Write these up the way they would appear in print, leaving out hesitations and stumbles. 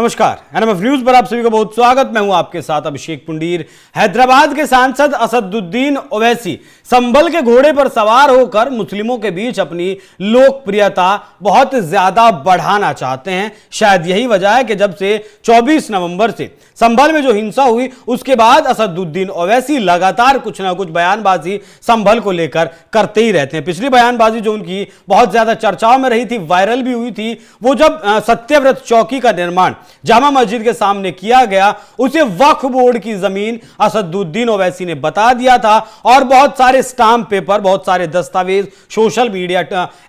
नमस्कार, NMF news पर आप सभी का बहुत स्वागत। मैं हूं आपके साथ अभिषेक पुंडीर। हैदराबाद के सांसद असदुद्दीन ओवैसी संभल के घोड़े पर सवार होकर मुस्लिमों के बीच अपनी लोकप्रियता बहुत ज्यादा बढ़ाना चाहते हैं। शायद यही वजह है कि जब से 24 नवंबर से संभल में जो हिंसा हुई उसके बाद असदुद्दीन ओवैसी लगातार कुछ ना कुछ बयानबाजी संभल को लेकर करते ही रहते हैं। पिछली बयानबाजी जो उनकी बहुत ज्यादा चर्चाओं में रही थी, वायरल भी हुई थी, वो जब सत्यव्रत चौकी का निर्माण जामा मस्जिद के सामने किया गया, उसे वक्फ बोर्ड की जमीन असदुद्दीन ओवैसी ने बता दिया था और बहुत सारे स्टाम्प पेपर, बहुत सारे दस्तावेज सोशल मीडिया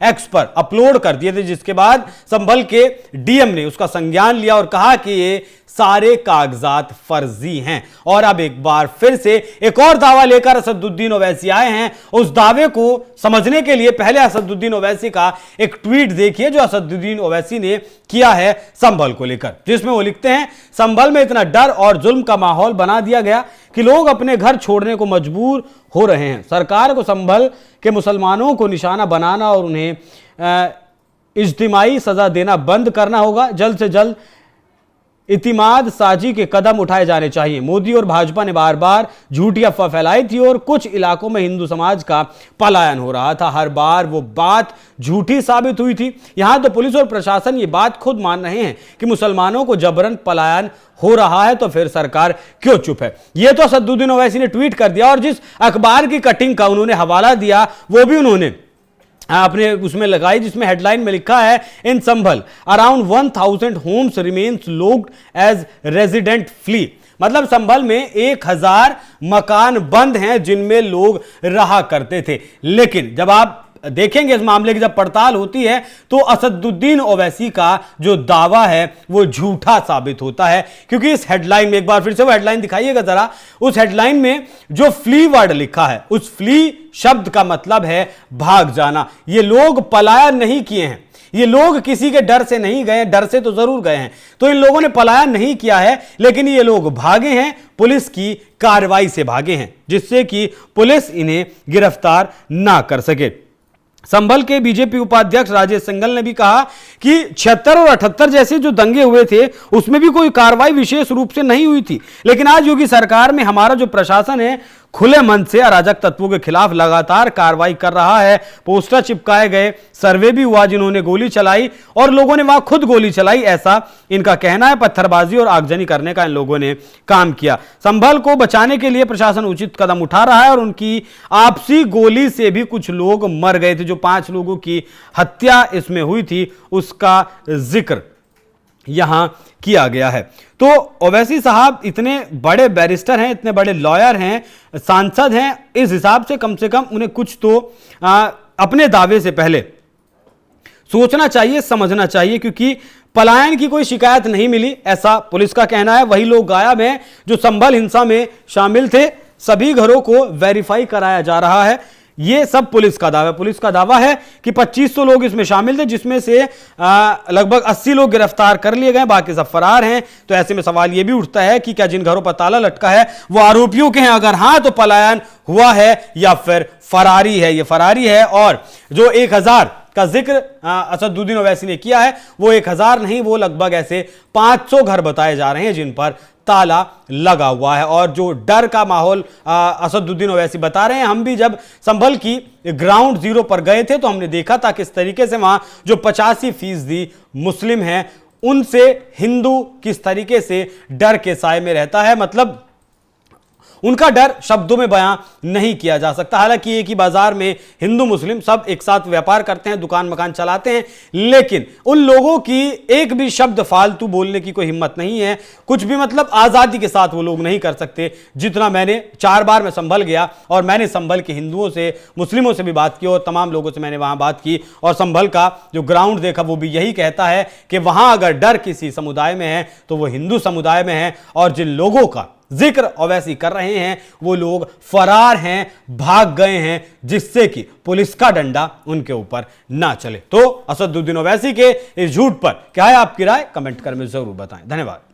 एक्स पर अपलोड कर दिए थे, जिसके बाद संभल के डीएम ने उसका संज्ञान लिया और कहा कि ये सारे कागजात फर्जी हैं। और अब एक बार फिर से एक और दावा लेकर असदुद्दीन ओवैसी आए हैं। उस दावे को समझने के लिए पहले असदुद्दीन ओवैसी का एक ट्वीट देखिए जो असदुद्दीन ओवैसी ने किया है संभल को लेकर, जिसमें वो लिखते हैं, संभल में इतना डर और जुल्म का माहौल बना दिया गया कि लोग अपने घर छोड़ने को मजबूर हो रहे हैं। सरकार को संभल के मुसलमानों को निशाना बनाना और उन्हें इज्तिमाई सजा देना बंद करना होगा। जल्द से जल्द इतिमाद साजी के कदम उठाए जाने चाहिए। मोदी और भाजपा ने बार बार झूठी अफवाह फैलाई थी और कुछ इलाकों में हिंदू समाज का पलायन हो रहा था। हर बार वो बात झूठी साबित हुई थी। यहां तो पुलिस और प्रशासन ये बात खुद मान रहे हैं कि मुसलमानों को जबरन पलायन हो रहा है, तो फिर सरकार क्यों चुप है। यह तो असदुद्दीन ओवैसी ने ट्वीट कर दिया और जिस अखबार की कटिंग का उन्होंने हवाला दिया वो भी उन्होंने आपने उसमें लगाई, जिसमें हेडलाइन में लिखा है, in Sambhal around 1000 homes remains locked as resident flee. मतलब संभल में 1000 मकान बंद हैं जिनमें लोग रहा करते थे। लेकिन जब आप देखेंगे इस मामले की जब पड़ताल होती है तो असदुद्दीन ओवैसी का जो दावा है वो झूठा साबित होता है, क्योंकि इस हेडलाइन में, एक बार फिर से वो हेडलाइन दिखाइएगा जरा, उस हेडलाइन में जो फ्ली वर्ड लिखा है, उस फ्ली शब्द का मतलब है भाग जाना। ये लोग पलायन नहीं किए हैं, ये लोग किसी के डर से नहीं गए, डर से तो जरूर गए हैं, तो इन लोगों ने पलायन नहीं किया है, लेकिन ये लोग भागे हैं, पुलिस की कार्रवाई से भागे हैं, जिससे कि पुलिस इन्हें गिरफ्तार ना कर सके। संभल के बीजेपी उपाध्यक्ष राजेश सिंघल ने भी कहा कि 76 और 78 जैसे जो दंगे हुए थे उसमें भी कोई कार्रवाई विशेष रूप से नहीं हुई थी, लेकिन आज योगी सरकार में हमारा जो प्रशासन है खुले मन से अराजक तत्वों के खिलाफ लगातार कार्रवाई कर रहा है। पोस्टर चिपकाए गए, सर्वे भी हुआ, जिन्होंने गोली चलाई और लोगों ने वहां खुद गोली चलाई, ऐसा इनका कहना है। पत्थरबाजी और आगजनी करने का इन लोगों ने काम किया। संभल को बचाने के लिए प्रशासन उचित कदम उठा रहा है और उनकी आपसी गोली से भी कुछ लोग मर गए थे। जो 5 लोगों की हत्या इसमें हुई थी उसका जिक्र यहां किया गया है। तो ओवैसी साहब इतने बड़े बैरिस्टर हैं, इतने बड़े लॉयर हैं, सांसद हैं, इस हिसाब से कम उन्हें कुछ तो अपने दावे से पहले सोचना चाहिए, समझना चाहिए, क्योंकि पलायन की कोई शिकायत नहीं मिली, ऐसा पुलिस का कहना है। वही लोग गायब हैं जो संभल हिंसा में शामिल थे। सभी घरों को वेरीफाई कराया जा रहा है। ये सब पुलिस का दावा है। पुलिस का दावा है कि 2500 लोग इसमें शामिल थे, जिसमें से लगभग 80 लोग गिरफ्तार कर लिए गए, बाकी सब फरार हैं। तो ऐसे में सवाल यह भी उठता है कि क्या जिन घरों पर ताला लटका है वो आरोपियों के हैं? अगर हां तो पलायन हुआ है या फिर फरारी है? ये फरारी है। और जो 1000 का जिक्र असदुद्दीन ओवैसी ने किया है वो 1000 नहीं, वो लगभग ऐसे 500 घर बताए जा रहे हैं जिन पर ताला लगा हुआ है। और जो डर का माहौल असदुद्दीन ओवैसी बता रहे हैं, हम भी जब संभल की ग्राउंड जीरो पर गए थे तो हमने देखा था किस तरीके से वहां जो 85% मुस्लिम हैं उनसे हिंदू किस तरीके से डर के साए में रहता है। मतलब उनका डर शब्दों में बयां नहीं किया जा सकता। हालांकि एक ही बाजार में हिंदू मुस्लिम सब एक साथ व्यापार करते हैं, दुकान मकान चलाते हैं, लेकिन उन लोगों की एक भी शब्द फालतू बोलने की कोई हिम्मत नहीं है। कुछ भी मतलब आजादी के साथ वो लोग नहीं कर सकते। जितना मैंने 4 बार मैं संभल गया और मैंने संभल के हिंदुओं से, मुस्लिमों से भी बात की और तमाम लोगों से मैंने वहां बात की और संभल का जो ग्राउंड देखा वो भी यही कहता है कि वहां अगर डर किसी समुदाय में है तो वो हिंदू समुदाय में है। और जिन लोगों का जिक्र ओवैसी कर रहे हैं वो लोग फरार हैं, भाग गए हैं, जिससे कि पुलिस का डंडा उनके ऊपर ना चले। तो असदुद्दीन ओवैसी के इस झूठ पर क्या है आपकी राय? कमेंट कर में जरूर बताएं। धन्यवाद।